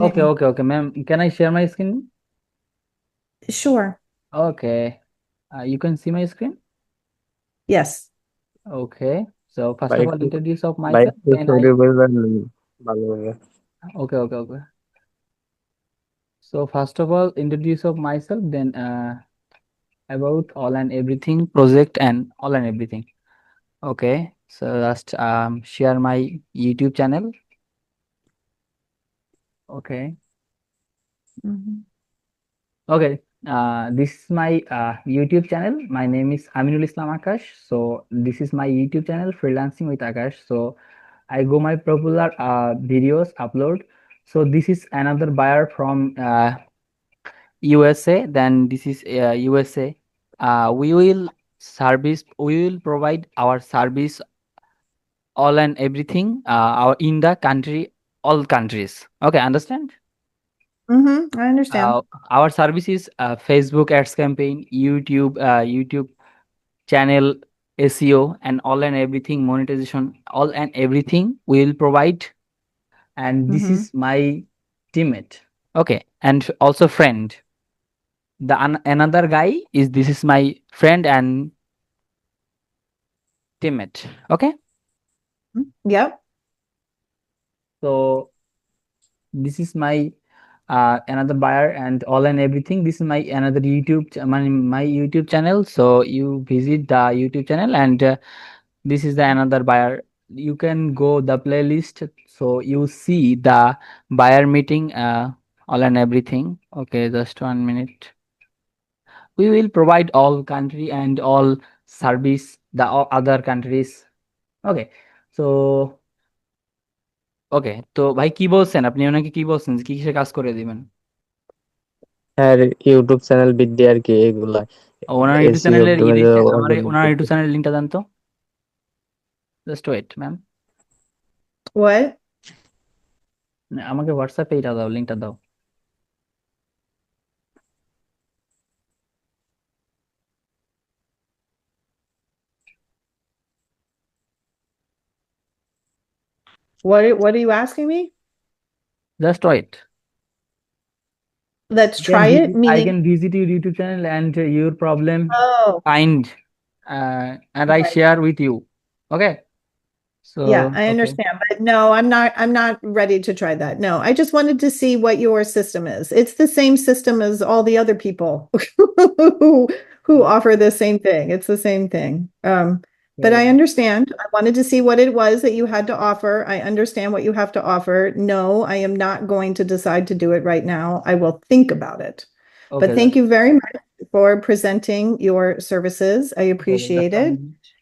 Okay, okay, okay, ma'am. Can I share my screen? Sure. Okay. You can see my screen? Yes. Okay. So first ভাই of all, একটু introduce of ভাই myself. একটু Then I. সরে বলবেন ভালোভাবে। Okay, okay, okay. So first of all, introduce of myself. Then about all and everything project and all and everything. Okay. So just share my YouTube channel. Okay. Mhm. Okay. This is my YouTube channel. My name is Aminul Islam Akash. So this is my YouTube channel, Freelancing with Akash. So I go my popular videos upload. So this is another buyer from USA. Then this is USA. We will provide our service all and everything our in the country, all countries. Okay, understand? I understand. Uh, our service is Facebook ads campaign, YouTube channel, SEO, and all and everything monetization, all and everything we will provide. And this hmm is my teammate. Okay, and also friend. Another guy is this is my friend and teammate. Okay, Yep. so this is my another buyer and all and everything. This is my another my YouTube channel. So you visit the YouTube channel and this is the another buyer. You can go the playlist so you see the buyer meeting all and everything. Okay, just 1 minute. We will provide all country and all service the other countries. Okay, so ওকে তো ভাই কি বলছেন আপনি ওনাকে কি বলছেন যে কি কিসে কাজ করে দিবেন হ্যাঁ ইউটিউব চ্যানেল বৃদ্ধি আর কি এগুলা ওনার ইউটিউব এসইও চ্যানেলের ই অপটিমাইজার দিচ্ছে আমার অর্গানিক ওনার ইউটিউব চ্যানেলের লিঙ্কটা দেন তো জাস্ট ওয়েট ম্যাম What? আমাকে হোয়াটসঅ্যাপে এটা দাও লিঙ্কটা দাও What are you asking me? Just wait Let's try it, I meaning, can visit your YouTube channel and your problem oh, find and I right. share with you. Okay. Yeah, So I okay. understand. But no, I'm not ready to try that. No, I just wanted to see what your system is. It's the same system as all the other people who offer the same thing. It's the same thing. But I Okay. understand. I wanted to see what it was that you had to offer. I understand what you have to offer. No, I am not going to decide to do it right now. I will think about it. But Okay, thank you very much for presenting your services. I okay, just appreciate one it. minute.